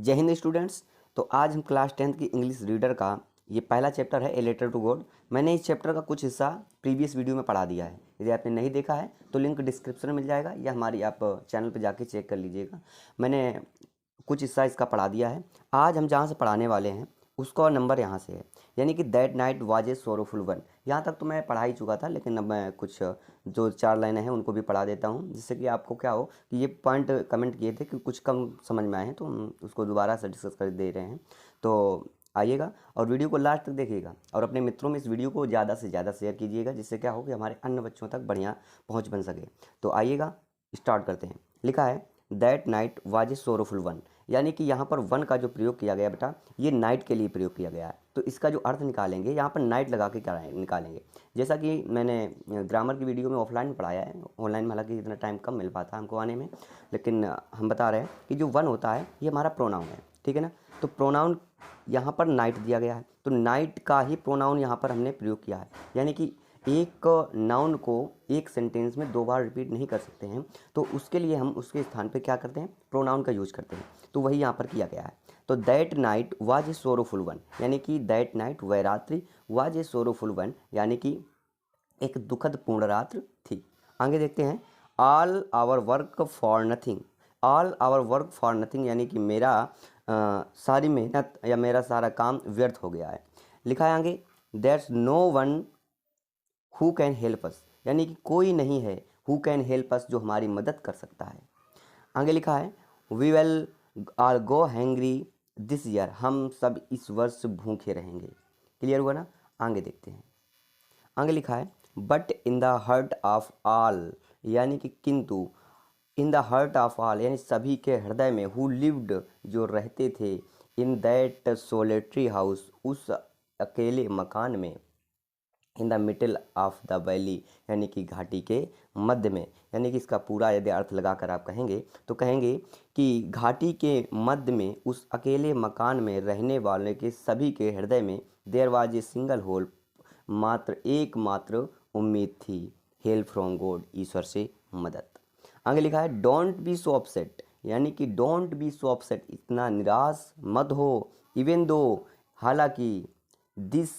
जय हिंद स्टूडेंट्स। तो आज हम क्लास 10th की इंग्लिश रीडर का ये पहला चैप्टर है ए लेटर टू गॉड। मैंने इस चैप्टर का कुछ हिस्सा प्रीवियस वीडियो में पढ़ा दिया है। यदि आपने नहीं देखा है तो लिंक डिस्क्रिप्शन में मिल जाएगा या हमारी आप चैनल पर जाके चेक कर लीजिएगा। मैंने कुछ हिस्सा इसका पढ़ा दिया है। आज हम जहाँ से पढ़ाने वाले हैं उसका नंबर यहाँ से है, यानी कि that night was a sorrowful one. यहाँ तक तो मैं पढ़ा ही चुका था, लेकिन अब मैं कुछ जो 4 लाइनें हैं उनको भी पढ़ा देता हूँ, जिससे कि आपको क्या हो कि ये पॉइंट कमेंट किए थे कि कुछ कम समझ में आए हैं तो हम उसको दोबारा से डिस्कस कर दे रहे हैं। तो आइएगा और वीडियो को लास्ट तक देखिएगा और अपने मित्रों में इस वीडियो को ज़्यादा से ज़्यादा शेयर कीजिएगा, जिससे क्या हो कि हमारे अन्य बच्चों तक बढ़िया पहुँच बन सके। तो आइएगा स्टार्ट करते हैं। लिखा है that night was a sorrowful one, यानी कि यहाँ पर वन का जो प्रयोग किया गया बेटा, ये नाइट के लिए प्रयोग किया गया है। तो इसका जो अर्थ निकालेंगे यहाँ पर नाइट लगा के क्या निकालेंगे, जैसा कि मैंने ग्रामर की वीडियो में ऑफलाइन में पढ़ाया है। ऑनलाइन में हालांकि इतना टाइम कम मिल पाता हमको आने में, लेकिन हम बता रहे हैं कि जो वन होता है ये हमारा प्रोनाउन है, ठीक है ना। तो प्रोनाउन यहाँ पर नाइट दिया गया है, तो नाइट का ही प्रोनाउन यहाँ पर हमने प्रयोग किया है। यानी कि एक नाउन को एक सेंटेंस में 2 बार रिपीट नहीं कर सकते हैं, तो उसके लिए हम उसके स्थान पे क्या करते हैं, प्रोनाउन का यूज करते हैं। तो वही यहाँ पर किया गया है। तो that night was a sorrowful one, यानी कि दैट नाइट वह रात्रि वाज ए सोरोफुल वन, यानी कि एक दुखद पूर्ण रात्र थी। आगे देखते हैं। All our work for nothing, all our work for nothing, यानी कि मेरा सारी मेहनत या मेरा सारा काम व्यर्थ हो गया है। लिखा है आगे that's no one who can help us, यानी कि कोई नहीं है हु कैन हेल्प अस, जो हमारी मदद कर सकता है। आगे लिखा है we will are go hungry this year, हम सब इस वर्ष भूखे रहेंगे। क्लियर हुआ ना। आगे देखते हैं। आगे लिखा है but in the heart of all, यानी कि किंतु, in the heart of all यानी सभी के हृदय में, हु लिव्ड जो रहते थे, इन दैट सोलेटरी हाउस उस अकेले मकान में, in the middle of the valley यानी कि घाटी के मध्य में। यानी कि इसका पूरा यदि अर्थ लगाकर आप कहेंगे तो कहेंगे कि घाटी के मध्य में उस अकेले मकान में रहने वाले के सभी के हृदय में there was a single hope, मात्र एकमात्र उम्मीद थी, हेल्प फ्रॉम गॉड, ईश्वर से मदद। आगे लिखा है डोंट बी सो अपसेट, यानी कि डोंट बी सो अपसेट, इतना निराश मत हो, इवन दो, हालांकि, दिस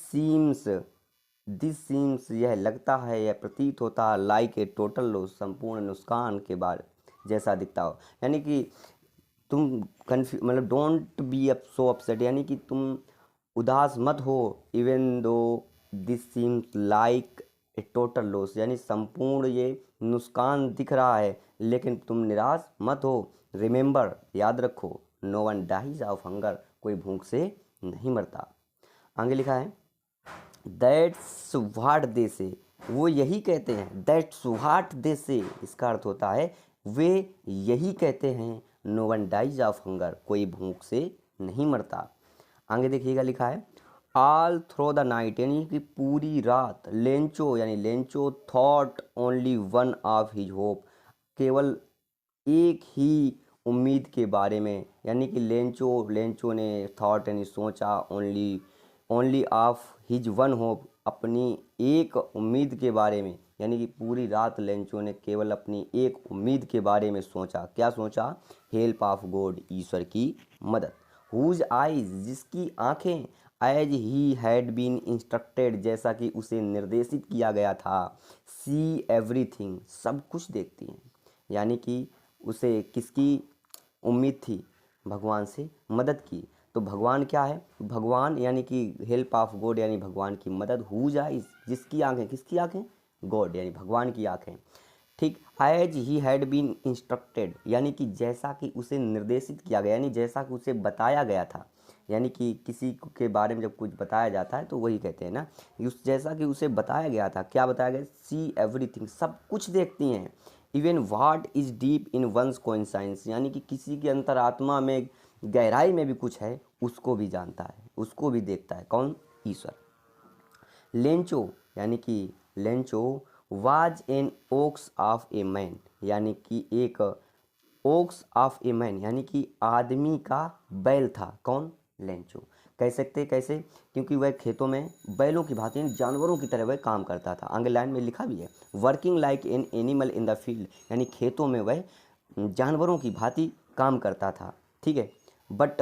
सीम्स यह लगता है, यह प्रतीत होता, लाइक ए टोटल लॉस संपूर्ण नुकसान के बाद जैसा दिखता हो। यानी कि तुम मतलब don't be up so upset, यानी कि तुम उदास मत हो, even though this seems like a total loss, यानी संपूर्ण ये नुकसान दिख रहा है, लेकिन तुम निराश मत हो। रिमेंबर, याद रखो, no one dies of hunger, कोई भूख से नहीं मरता। आगे लिखा है दैट्स व्हाट दे से, वो यही कहते हैं, दैट्स व्हाट दे से, इसका अर्थ होता है वे यही कहते हैं, no one dies of hunger, कोई भूख से नहीं मरता। आगे देखिएगा लिखा है ऑल थ्रो द नाइट, यानी कि पूरी रात, लेंचो यानी Lencho thought only one of his hope, केवल एक ही उम्मीद के बारे में, यानी कि लेंचो ने थॉट यानी सोचा, only of his one hope, अपनी एक उम्मीद के बारे में, यानी कि पूरी रात लेंचो ने केवल अपनी एक उम्मीद के बारे में सोचा। क्या सोचा? हेल्प ऑफ गॉड, ईश्वर की मदद। हुज आइज, जिसकी आंखें, as he had been instructed, जैसा कि उसे निर्देशित किया गया था, सी एवरीथिंग, सब कुछ देखती हैं। यानी कि उसे किसकी उम्मीद थी? भगवान से मदद की। तो भगवान क्या है? भगवान यानी कि हेल्प ऑफ गॉड यानी भगवान की मदद। हुज आइज, जिसकी आंखें, किसकी आंखें? गॉड यानी भगवान की आंखें। ठीक। As he had been instructed, यानी कि जैसा कि उसे निर्देशित किया गया, यानी जैसा कि उसे बताया गया था। यानी कि किसी के बारे में जब कुछ बताया जाता है तो वही कहते हैं ना, उस जैसा कि उसे बताया गया था। क्या बताया गया? सी एवरीथिंग, सब कुछ देखती हैं। Even what is deep in one's conscience, यानी कि किसी की अंतरात्मा में, गहराई में भी कुछ है, उसको भी जानता है, उसको भी देखता है। कौन? ईश्वर। लेंचो यानी कि Lencho was an ox of a man, यानी कि एक ओक्स ऑफ ए मैन यानी कि आदमी का बैल था। कौन? लेंचो। कह सकते कैसे? क्योंकि वह खेतों में बैलों की भांति जानवरों की तरह वह काम करता था। आगे लाइन में लिखा भी है working like an animal in the field, यानी खेतों में वह जानवरों की भांति काम करता था। ठीक है। But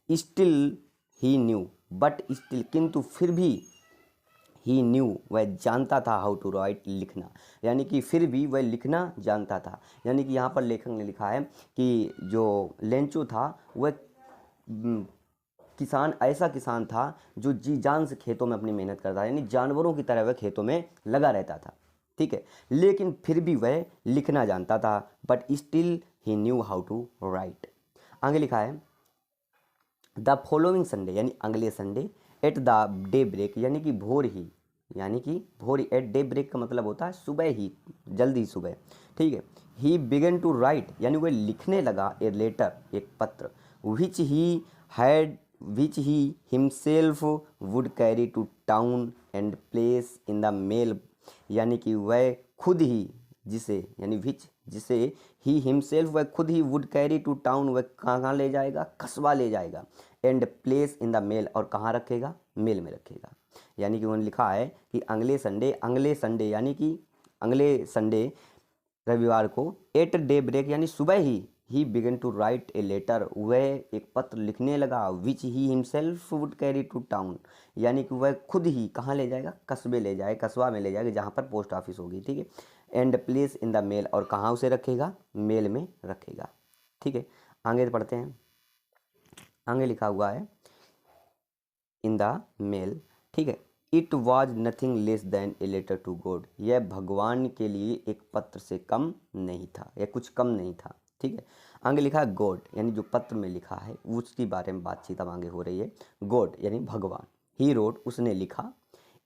still he new, but still किंतु फिर भी, ही न्यू वह जानता था, हाउ टू राइट लिखना, यानी कि फिर भी वह लिखना जानता था। यानी कि यहाँ पर लेखक ने लिखा है कि जो लेंचो था वह किसान, ऐसा किसान था जो जी जान से खेतों में अपनी मेहनत करता था, यानी जानवरों की तरह वह खेतों में लगा रहता था, ठीक है, लेकिन फिर भी वह लिखना जानता था, but still he knew how to write. आगे लिखा है द फॉलोइंग संडे, यानी अगले Sunday, at the daybreak, यानी कि भोर ही, यानी कि भोर ही, एट डे ब्रेक का मतलब होता है सुबह ही, जल्दी सुबह, ठीक है। ही बिगन टू राइट, यानी वह लिखने लगा ए लेटर, एक पत्र, which he himself would carry to town and place in the mail, यानी कि वह खुद ही, जिसे, यानी विच, जिसे ही हिमसेल्फ वह खुद ही वुड कैरी टू टाउन, वह कहाँ ले जाएगा, कस्बा ले जाएगा, and place in the mail, और कहाँ रखेगा, मेल में रखेगा। यानी कि उन्होंने लिखा है कि अगले संडे यानी कि अगले संडे रविवार को, एट डे ब्रेक यानी सुबह ही began to write a letter, वह एक पत्र लिखने लगा, which he himself would carry to town, यानी कि वह खुद ही कहाँ ले जाएगा, कस्बे ले जाए, कस्बा में ले जाएगा जहाँ पर पोस्ट ऑफिस होगी, ठीक है, and place in the mail, और कहाँ उसे रखेगा, मेल में रखेगा, ठीक है। आगे पढ़ते हैं, आगे लिखा हुआ है इन द मेल, ठीक है, it was nothing less than a letter to God, यह भगवान के लिए एक पत्र से कम नहीं था, यह कुछ कम नहीं था, ठीक है। आगे लिखा है गॉड, यानी जो पत्र में लिखा है उसके बारे में बातचीत अब आगे हो रही है। गॉड यानी भगवान, ही रोट, उसने लिखा,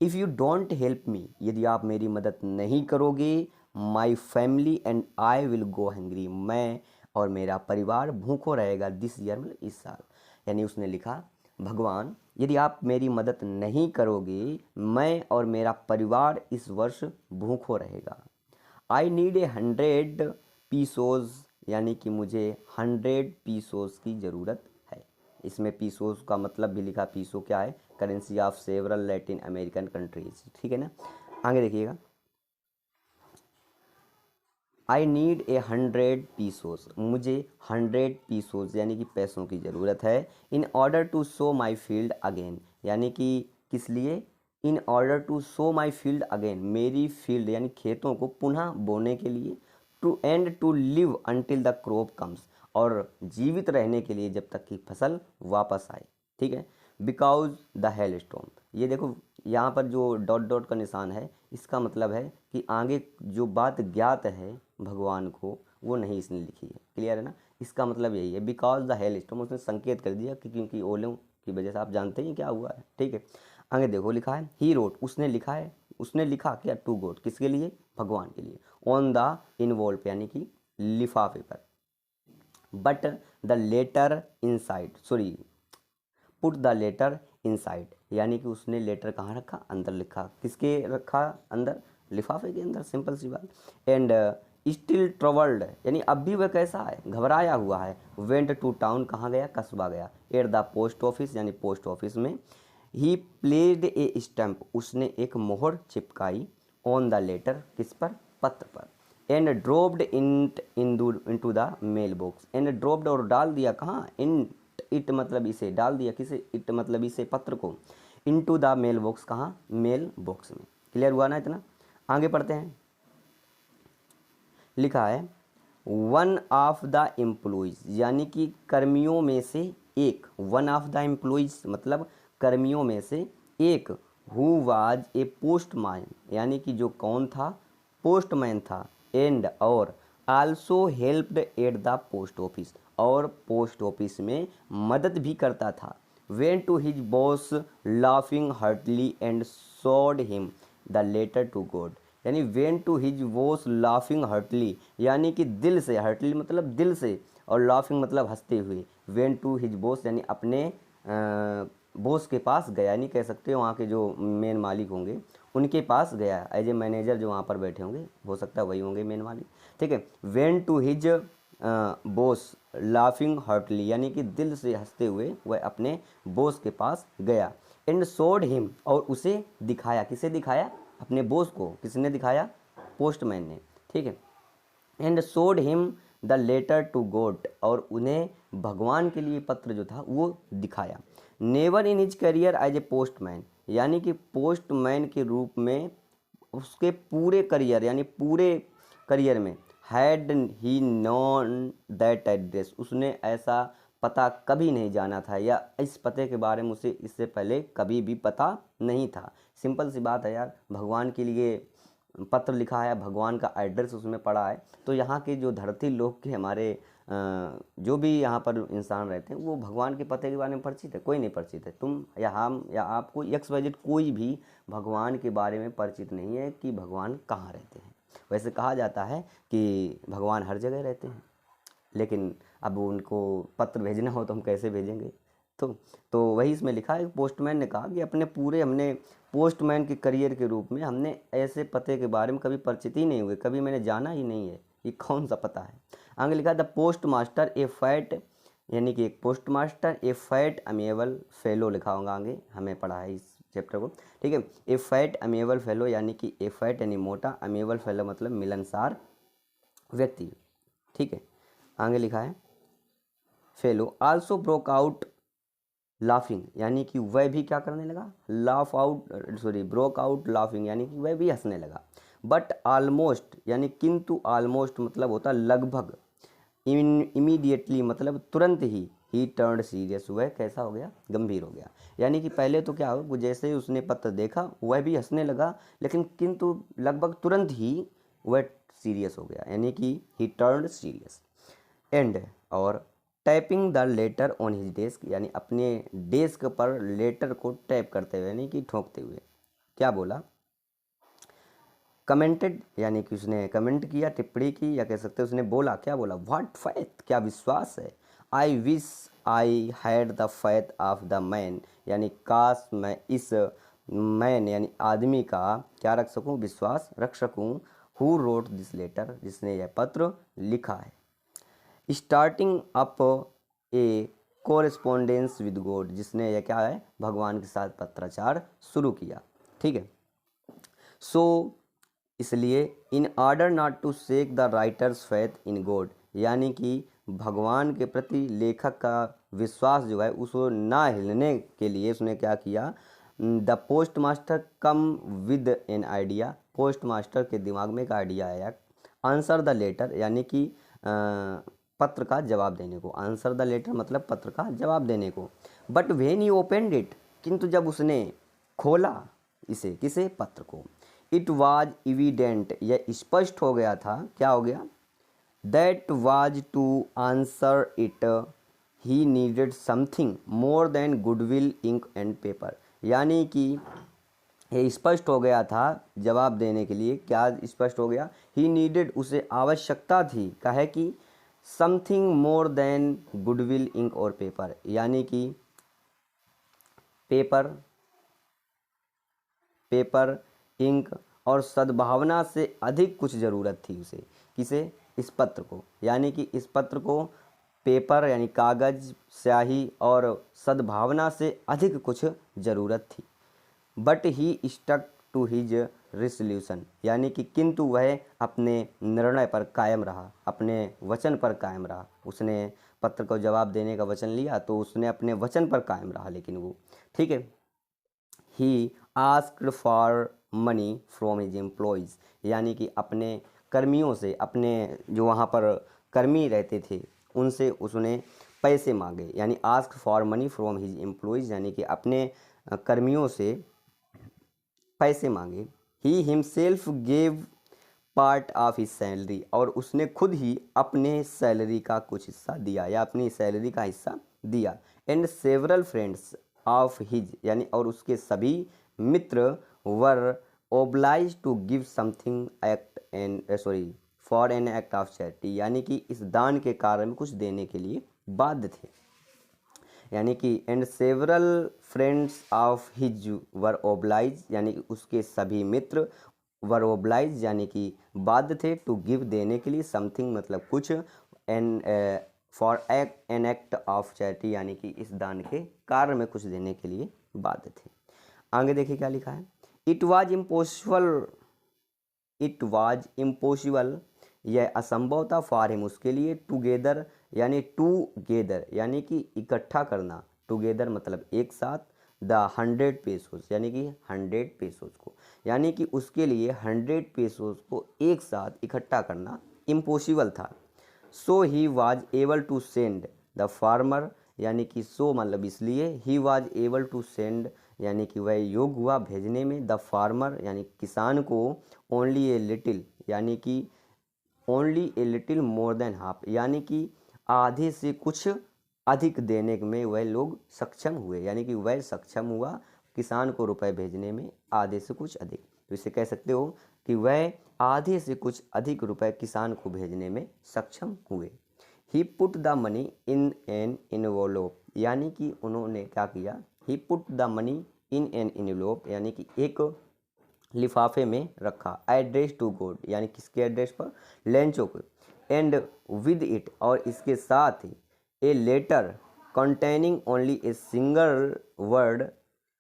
if you don't help me, यदि आप मेरी मदद नहीं करोगे, my family and I will go hangry, मैं और मेरा परिवार भूखों रहेगा, दिस ईयर, मतलब इस साल। यानी उसने लिखा, भगवान यदि आप मेरी मदद नहीं करोगे, मैं और मेरा परिवार इस वर्ष भूखों रहेगा। आई नीड 100 पीसोज, यानी कि मुझे 100 पीसोज की ज़रूरत है। इसमें पीसोज का मतलब भी लिखा, पीसो क्या है, currency of several Latin American countries, ठीक है ना। आगे देखिएगा, आई नीड 100 पीसोस, मुझे 100 पीसोस यानी कि पैसों की ज़रूरत है, in order to sow my field again, यानी कि किस लिए, in order to sow my field again, मेरी फील्ड यानी खेतों को पुनः बोने के लिए, to and to live until the crop comes, और जीवित रहने के लिए जब तक कि फसल वापस आए, ठीक है। बिकॉज द हेल स्टॉर्म, ये देखो यहाँ पर जो डॉट डॉट का निशान है, इसका मतलब है कि आगे जो बात ज्ञात है भगवान को वो नहीं इसने लिखी है, क्लियर है ना। इसका मतलब यही है, बिकॉज द हेल स्टॉर्म, उसने संकेत कर दिया कि क्योंकि ओलों की वजह से आप जानते हैं क्या हुआ है, ठीक है। आगे देखो लिखा है, ही रोट, उसने लिखा है, उसने लिखा क्या, टू गॉड, किसके लिए, भगवान के लिए, ऑन द इनवॉल्व यानी कि लिफाफे पर, but the letter inside, sorry, put the letter inside, यानी कि उसने लेटर कहाँ रखा, अंदर लिखा, किसके रखा, अंदर, लिफाफे के अंदर, सिंपल सी बात। एंड स्टिल ट्रवल्ड, यानी अब भी वह कैसा है, घबराया हुआ है, वेंट टू टाउन, कहाँ गया, कस्बा गया, एट द पोस्ट ऑफिस, यानी पोस्ट ऑफिस में, ही प्लेस्ड ए स्टैम्प, उसने एक मोहर चिपकाई, ऑन द लेटर, किस पर, पत्र पर, and dropped into the mailbox, and dropped और डाल दिया कहाँ, इन इट मतलब इसे, डाल दिया किसे, इट मतलब इसे, पत्र को, इनटू द मेल बॉक्स, कहाँ, मेल बॉक्स में, क्लियर हुआ ना इतना। आगे पढ़ते हैं, लिखा है वन ऑफ द एम्प्लॉइज, यानी कि कर्मियों में से एक, वन ऑफ द एम्प्लॉइज मतलब कर्मियों में से एक, हु वाज ए पोस्टमैन, यानी कि जो कौन था, पोस्टमैन था, एंड और also helped at the post office, और पोस्ट ऑफिस में मदद भी करता था, went to his boss laughing heartily and showed him the letter to God, यानी went to his boss laughing heartily, यानी कि दिल से, हार्टली मतलब दिल से, और लाफिंग मतलब हंसते हुए, वेंट टू हिज बॉस यानी अपने बॉस के पास गया, नहीं कह सकते, वहाँ के जो मेन मालिक होंगे उनके पास गया, एज ए मैनेजर जो वहाँ पर बैठे होंगे, हो सकता है वही होंगे मेन मालिक, ठीक है। Went to his boss laughing heartily, यानी कि दिल से हंसते हुए वह अपने बॉस के पास गया, एंड शोड हिम, और उसे दिखाया, किसे दिखाया, अपने बॉस को, किसने दिखाया, पोस्टमैन ने, ठीक है। And showed him the letter to God, और उन्हें भगवान के लिए पत्र जो था वो दिखाया। Never in his career as a postman, यानी कि पोस्टमैन के रूप में उसके पूरे करियर यानी पूरे करियर में had he non that address, उसने ऐसा पता कभी नहीं जाना था या इस पते के बारे में उसे इससे पहले कभी भी पता नहीं था। सिंपल सी बात है यार, भगवान के लिए पत्र लिखा है, भगवान का एड्रेस उसमें पड़ा है, तो यहाँ के जो धरती लोक के हमारे जो भी यहाँ पर इंसान रहते हैं वो भगवान के पते के बारे में परिचित है? कोई नहीं परिचित है। तुम या हम या आपको XYZ कोई भी भगवान के बारे में परिचित नहीं है कि भगवान कहाँ रहते हैं। वैसे कहा जाता है कि भगवान हर जगह रहते हैं, लेकिन अब उनको पत्र भेजना हो तो हम कैसे भेजेंगे? तो वही इसमें लिखा है। पोस्टमैन ने कहा कि अपने पूरे हमने पोस्टमैन के करियर के रूप में हमने ऐसे पते के बारे में कभी परिचित ही नहीं हुए, कभी मैंने जाना ही नहीं है ये कौन सा पता है। आगे लिखा the post master A fat, यानी कि एक पोस्ट मास्टर ए फैट अमेबल फेलो लिखा होगा, आगे हमें पढ़ा है इस चैप्टर को, ठीक है। ए फैट अमेबल फेलो, यानी कि ए फैट यानी मोटा, अमेबल फेलो मतलब मिलनसार व्यक्ति, ठीक है। आगे लिखा है fellow also broke out laughing, यानी कि वह भी क्या करने लगा, ब्रोक आउट लाफिंग, यानी कि वह भी हंसने लगा। बट ऑलमोस्ट, यानी किंतु ऑलमोस्ट मतलब होता लगभग, इमीडिएटली मतलब तुरंत ही टर्न सीरियस, वह कैसा हो गया, गंभीर हो गया। यानी कि पहले तो क्या हो, जैसे ही उसने पत्र देखा वह भी हंसने लगा, लेकिन किंतु लगभग तुरंत ही वह सीरियस हो गया, यानी कि ही टर्न सीरियस। एंड और tapping the later on his desk, यानी अपने डेस्क पर लेटर को टैप करते हुए यानी कि ठोंकते हुए क्या बोला, कमेंटेड, यानी कि उसने कमेंट किया, टिप्पणी की, या कह सकते उसने बोला, क्या बोला, व्हाट फैथ, क्या विश्वास है, I wish I had the faith of the man, यानी काश मैं इस मैन यानी आदमी का क्या रख सकूं, विश्वास रख सकूं, हु रोट दिस लेटर, जिसने यह पत्र लिखा है। Starting up A correspondence with God, जिसने यह क्या है, भगवान के साथ पत्राचार शुरू किया, ठीक है। सो इसलिए in order not to shake the writer's faith in God, यानी कि भगवान के प्रति लेखक का विश्वास जो है उसको ना हिलने के लिए उसने क्या किया, the post master come with an idea, post master के दिमाग में एक आइडिया आया, आंसर द लेटर, यानी कि पत्र का जवाब देने को, आंसर द लेटर मतलब पत्र का जवाब देने को। But when he opened it, किंतु जब उसने खोला इसे, किसे, पत्र को, इट वाज इविडेंट, यह स्पष्ट हो गया था, क्या हो गया, that was to answer it he needed something more than goodwill ink and paper, यानी कि ये स्पष्ट हो गया था जवाब देने के लिए, क्या स्पष्ट हो गया, ही नीडेड, उसे आवश्यकता थी, कहे कि something more than goodwill ink और पेपर, यानी कि पेपर इंक और सद्भावना से अधिक कुछ ज़रूरत थी उसे, किसे, इस पत्र को, यानी कि इस पत्र को पेपर यानी कागज़, स्याही और सद्भावना से अधिक कुछ ज़रूरत थी। But he stuck to his resolution, यानी कि किंतु वह अपने निर्णय पर कायम रहा, अपने वचन पर कायम रहा, उसने पत्र को जवाब देने का वचन लिया तो उसने अपने वचन पर कायम रहा, लेकिन वो, ठीक है। He asked for money from his employees, यानी कि अपने कर्मियों से, अपने जो वहाँ पर कर्मी रहते थे उनसे उसने पैसे मांगे, यानी asked for money from his employees, यानी कि अपने कर्मियों से पैसे मांगे। He himself gave part of his salary, और उसने खुद ही अपने सैलरी का कुछ हिस्सा दिया या अपनी सैलरी का हिस्सा दिया। And several friends of his, यानी और उसके सभी मित्र were obliged to give something for an act of charity, यानी कि इस दान के कार्य में कुछ देने के लिए बाध्य थे, यानी कि and several friends of his were oblige, यानी कि उसके सभी मित्र वर ओब्लाइज, यानी कि बाध्य थे, टू गिव देने के लिए, समथिंग मतलब कुछ, an for an act of charity, यानी कि इस दान के कार्य में कुछ देने के लिए बाध्य थे। आगे देखिए क्या लिखा है, इट वाज इम्पॉसिबल, यह असंभव था, फॉर हिम उसके लिए, टुगेदर यानी टूगेदर यानी कि इकट्ठा करना, टुगेदर मतलब एक साथ, द 100 पेसोस यानी कि 100 पेसोस को, यानी कि उसके लिए 100 पेसोस को एक साथ इकट्ठा करना इम्पॉसिबल था। So he was able to send the farmer, यानी कि सो मतलब इसलिए, he was able to send यानी कि वह योग्य हुआ भेजने में, द फार्मर यानी किसान को, ओनली ए लिटिल यानी कि only a little more than half यानी कि आधे से कुछ अधिक देने में वह लोग सक्षम हुए, यानी कि वह सक्षम हुआ किसान को रुपए भेजने में आधे से कुछ अधिक। तो इसे कह सकते हो कि वह आधे से कुछ अधिक रुपए किसान को भेजने में सक्षम हुए। He put the money in an envelope यानी कि उन्होंने क्या किया, he put the money in an envelope यानी कि एक लिफाफे में रखा, एड्रेस टू गॉड यानी किसके एड्रेस पर, लेंचो को, एंड विद इट और इसके साथ ही a letter containing only a single word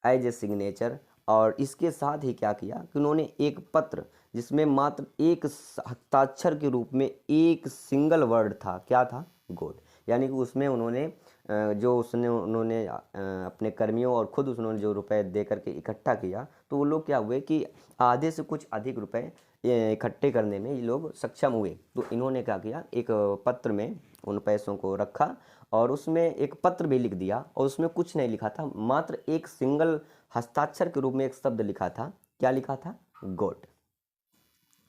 as a signature, और इसके साथ ही क्या किया कि उन्होंने एक पत्र जिसमें मात्र एक हस्ताक्षर के रूप में एक सिंगल वर्ड था, क्या था, गॉड, यानी कि उसमें उन्होंने उन्होंने अपने कर्मियों और खुद उन्होंने जो रुपए दे करके इकट्ठा किया, तो वो लोग क्या हुए कि आधे से कुछ अधिक रुपए इकट्ठे करने में ये लोग सक्षम हुए। तो इन्होंने क्या किया, एक पत्र में उन पैसों को रखा और उसमें एक पत्र भी लिख दिया, और उसमें कुछ नहीं लिखा था, मात्र एक सिंगल हस्ताक्षर के रूप में एक शब्द लिखा था, क्या लिखा था, गॉड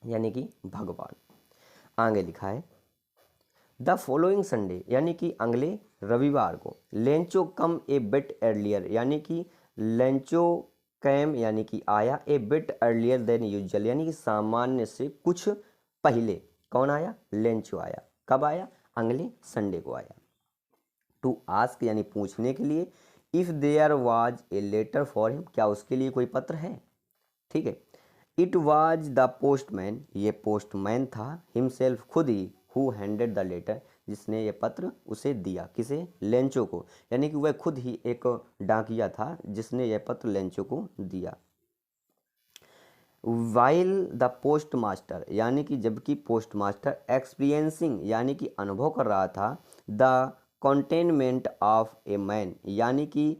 यानी कि भगवान। आगे लिखा है द फॉलोइंग संडे यानी कि अगले रविवार को, लेंचो कम ए बिट अर्लियर यानी कि लेंचो कैम यानी कि आया, ए बिट अर्लियर देन यूजुअल यानी कि सामान्य से कुछ पहले। कौन आया, लेंचो आया, कब आया, अगले संडे को आया। टू आस्क यानी पूछने के लिए, if there was a letter for him क्या उसके लिए कोई पत्र है, ठीक है। इट वाज द पोस्टमैन ये पोस्टमैन था, हिमसेल्फ खुद ही, हु हैंडेड द लेटर जिसने ये पत्र उसे दिया, किसे, लेंचो को, यानी कि वह खुद ही एक डाकिया था जिसने यह पत्र लेंचो को दिया। वाइल द पोस्ट मास्टर यानी कि जबकि पोस्ट मास्टर एक्सपीरियंसिंग यानी कि अनुभव कर रहा था, the containment of a man यानी कि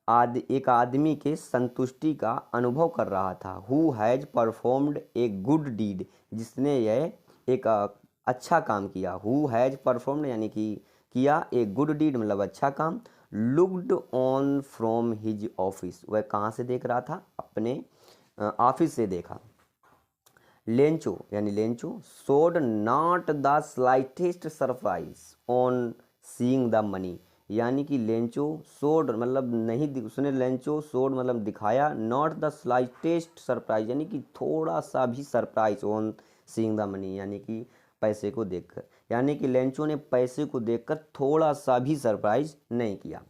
एक आदमी के संतुष्टि का अनुभव कर रहा था, who has performed a good deed जिसने यह एक अच्छा काम किया, हु हैज़ परफॉर्म्ड यानी कि किया, ए गुड डीड मतलब अच्छा काम, looked on from his office वह कहाँ से देख रहा था, अपने ऑफिस से देखा। लेंचो यानी Lencho showed not the slightest surprise on seeing the money यानी कि लेंचो शोड मतलब नहीं, उसने लेंचो शोड मतलब दिखाया, नॉट द स्लाइटेस्ट सरप्राइज यानी कि थोड़ा सा भी surprise on seeing the money यानी कि पैसे को देखकर, यानी कि लेंचो ने पैसे को देखकर थोड़ा सा भी सरप्राइज नहीं किया।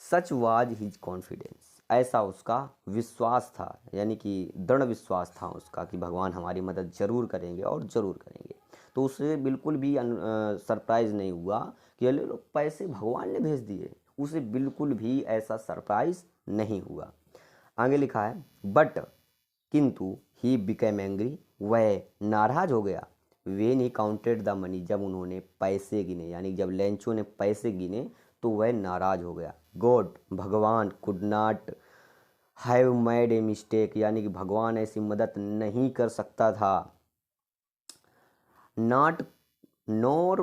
सच वाज हिज कॉन्फिडेंस ऐसा उसका विश्वास था, यानी कि दृढ़ विश्वास था उसका कि भगवान हमारी मदद जरूर करेंगे और ज़रूर करेंगे। तो उसे बिल्कुल भी सरप्राइज़ नहीं हुआ कि अरे लोग पैसे भगवान ने भेज दिए, उसे बिल्कुल भी ऐसा सरप्राइज नहीं हुआ। आगे लिखा है बट किंतु ही बिकेम एंग्री वह नाराज हो गया, when he counted the money जब उन्होंने पैसे गिने, यानी जब लेंचो ने पैसे गिने तो वह नाराज हो गया। गॉड भगवान could not have made a mistake यानी कि भगवान ऐसी मदद नहीं कर सकता था। Not NOR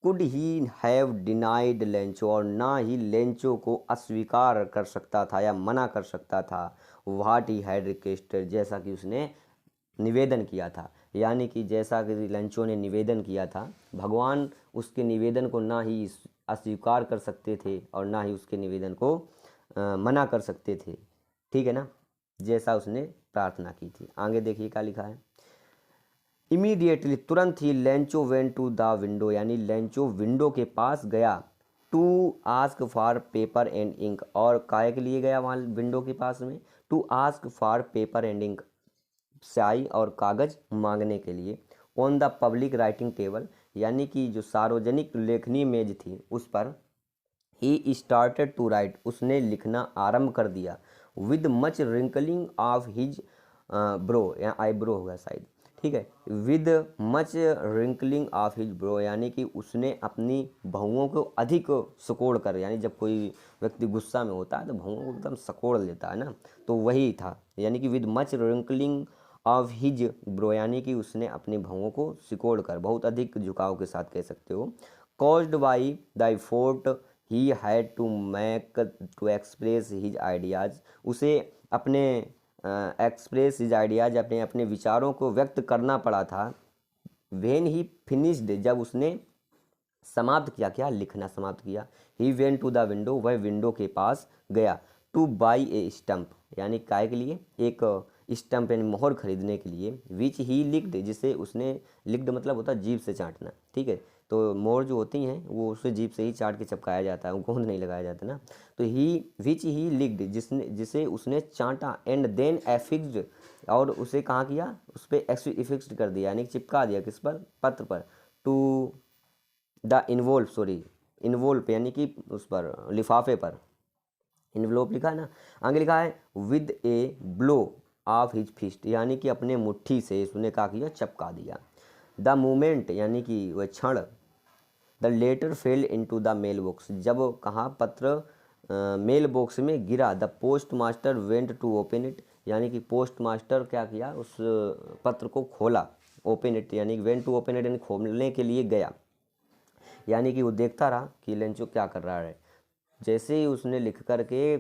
could he have denied Lencho और ना ही लेंचो को अस्वीकार कर सकता था या मना कर सकता था, व्हाट ही हैड रिक्वेस्टेड जैसा कि उसने निवेदन किया था, यानी कि जैसा कि लेंचो ने निवेदन किया था भगवान उसके निवेदन को ना ही अस्वीकार कर सकते थे और ना ही उसके निवेदन को मना कर सकते थे, ठीक है ना, जैसा उसने प्रार्थना की थी। आगे देखिए क्या लिखा है, इमीडिएटली तुरंत ही Lencho went to the window यानी लेंचो विंडो के पास गया, to ask for paper and ink और काय के लिए गया वहाँ विंडो के पास में, to ask for paper and ink स्याही और कागज़ मांगने के लिए, on the public writing table यानी कि जो सार्वजनिक लेखनी मेज थी उस पर, ही स्टार्टेड टू राइट उसने लिखना आरंभ कर दिया, with much wrinkling of his bro या आईब्रो होगा शायद, ठीक है। With much wrinkling of his bro, यानी कि उसने अपनी भौहों को अधिक सिकोड़ कर, यानी जब कोई व्यक्ति गुस्सा में होता है तो भौहों को एकदम सिकोड़ लेता है ना, तो वही था। यानी कि with much wrinkling of his bro, यानी कि उसने अपनी भौहों को सिकोड़ कर, बहुत अधिक झुकाव के साथ कह सकते हो। Caused by the effort he had to make to express his ideas, उसे अपने एक्सप्रेस हिज आइडियाज, अपने अपने विचारों को व्यक्त करना पड़ा था। व्हेन ही फिनिश्ड, जब उसने समाप्त किया, क्या लिखना समाप्त किया। He went to the window, वह विंडो के पास गया। टू बाई ए स्टम्प, यानी काय के लिए, एक स्टम्प यानी मोहर खरीदने के लिए। विच ही लिक्ड, जिसे उसने, लिक्ड मतलब होता है जीभ से चाटना, ठीक है। तो मोहर जो होती हैं वो उसे जीभ से ही चाट के चिपकाया जाता है, वो गोंद नहीं लगाया जाता ना। तो ही विच ही लिक्ड, जिसे उसने चाटा। एंड देन एफिक्स्ड, और उसे कहाँ किया, उस पर एफिक्स्ड कर दिया, यानी चिपका दिया, किस पर, पत्र पर। टू द इन्वोल्व यानी कि उस पर, लिफाफे पर, इन्वलोप लिखा है ना। आगे लिखा है with a blow of his fist, यानी कि अपने मुट्ठी से उसने क्या किया, चपका दिया। द मोमेंट, यानी कि वह क्षण। The letter fell into the mailbox, जब कहाँ पत्र मेल बॉक्स में गिरा। The postmaster went to open it, यानी कि पोस्ट मास्टर क्या किया, उस पत्र को खोला। ओपन इट यानी कि वेंट टू ओपन इट, यानी खोलने के लिए गया, यानी कि वो देखता रहा कि लेंचो क्या कर रहा है। जैसे ही उसने लिख करके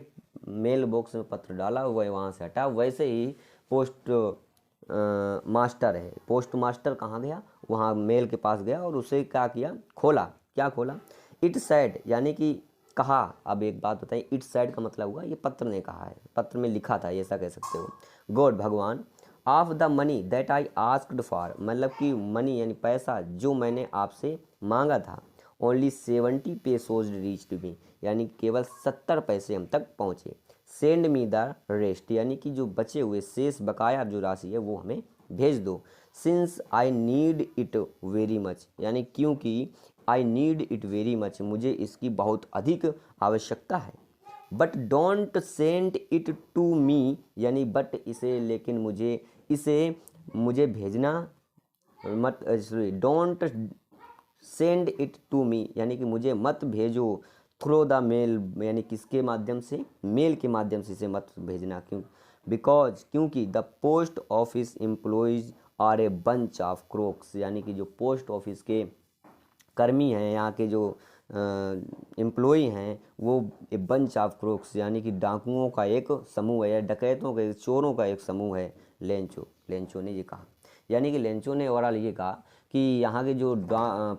मेल बॉक्स में पत्र डाला, वह वहाँ से हटा। वैसे ही पोस्ट मास्टर है, पोस्ट मास्टर कहाँ गया, वहाँ मेल के पास गया और उसे क्या किया, खोला। क्या खोला, इट सैड, यानी कि कहा। अब एक बात बताइए, इट सैड का मतलब हुआ ये पत्र ने कहा है, पत्र में लिखा था, ऐसा कह सकते हो। गॉड, भगवान, of the money that I asked for, मतलब कि मनी यानी पैसा जो मैंने आपसे मांगा था। ओनली 70 पेसोज रीच्ड मी, यानी केवल 70 पैसे हम तक पहुँचे। सेंड मी द रेस्ट, यानी कि जो बचे हुए शेष बकाया जो राशि है वो हमें भेज दो। Since I need it very much, यानी क्योंकि I need it very much, मुझे इसकी बहुत अधिक आवश्यकता है। But don't send it to me, यानी बट इसे, लेकिन मुझे भेजना मत, don't send it to me, यानी कि मुझे मत भेजो। थ्रो द मेल, यानी किसके माध्यम से, मेल के माध्यम से इसे मत भेजना। क्यों, बिकॉज, क्योंकि the post office employees are a bunch of crooks, यानी कि जो पोस्ट ऑफिस के कर्मी हैं, यहाँ के जो एम्प्लॉय हैं, वो ए बंच ऑफ क्रोक्स, यानी कि डाकुओं का एक समूह है, या डकैतों का, चोरों का एक समूह है। लेंचो ने ये कहा, यानी कि लेंचो ने ओवरऑल ये कहा कि यहाँ के जो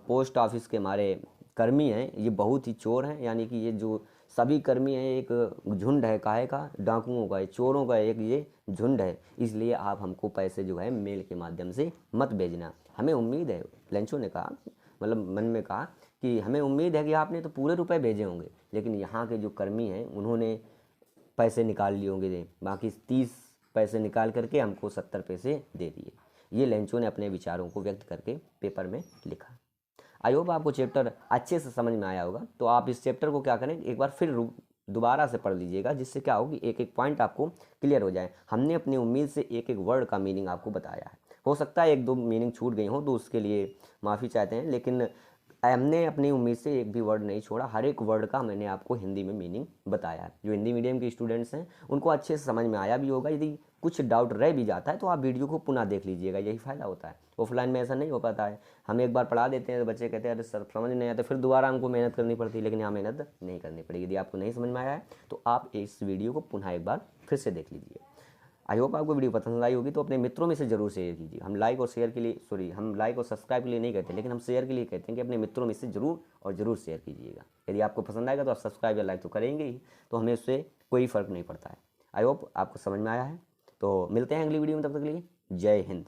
पोस्ट ऑफिस के हमारे कर्मी हैं ये बहुत ही चोर हैं, यानी कि ये जो सभी कर्मी हैं एक झुंड है, काहे का, डाकुओं का, चोरों का एक ये झुंड है। इसलिए आप हमको पैसे जो है मेल के माध्यम से मत भेजना। हमें उम्मीद है, लेंचो ने कहा, मतलब मन में कहा कि हमें उम्मीद है कि आपने तो पूरे रुपए भेजे होंगे, लेकिन यहाँ के जो कर्मी हैं उन्होंने पैसे निकाल लिए होंगे, बाकी 30 पैसे निकाल करके हमको 70 पैसे दे दिए। ये लेंचो ने अपने विचारों को व्यक्त करके पेपर में लिखा। आई होप आपको चैप्टर अच्छे से समझ में आया होगा। तो आप इस चैप्टर को क्या करें, एक बार फिर दोबारा से पढ़ लीजिएगा, जिससे क्या होगी, एक एक पॉइंट आपको क्लियर हो जाए। हमने अपनी उम्मीद से एक एक वर्ड का मीनिंग आपको बताया है। हो सकता है एक दो मीनिंग छूट गई हो, तो उसके लिए माफ़ी चाहते हैं, लेकिन हमने अपनी उम्मीद से एक भी वर्ड नहीं छोड़ा। हर एक वर्ड का मैंने आपको हिंदी में मीनिंग बताया है। जो हिंदी मीडियम के स्टूडेंट्स हैं उनको अच्छे से समझ में आया भी होगा। यदि कुछ डाउट रह भी जाता है तो आप वीडियो को पुनः देख लीजिएगा, यही फ़ायदा होता है। ऑफलाइन में ऐसा नहीं हो पाता है, हम एक बार पढ़ा देते हैं तो बच्चे कहते हैं अरे सर समझ नहीं आता, फिर दोबारा हमको मेहनत करनी पड़ती है, लेकिन यहाँ मेहनत नहीं करनी पड़ेगी। यदि आपको नहीं समझ में आया है तो आप इस वीडियो को पुनः एक बार फिर से देख लीजिए। आई होप आपको वीडियो पसंद आई होगी, तो अपने मित्रों में से जरूर शेयर कीजिए। हम लाइक और सब्सक्राइब के लिए नहीं कहते, लेकिन हम शेयर के लिए कहते हैं कि अपने मित्रों में से जरूर शेयर कीजिएगा। यदि आपको पसंद आएगा तो आप सब्सक्राइब या लाइक तो करेंगे ही, तो हमें उससे कोई फ़र्क नहीं पड़ता है। आई होप आपको समझ में आया है। तो मिलते हैं अगली वीडियो में, तब तक के लिए जय हिंद।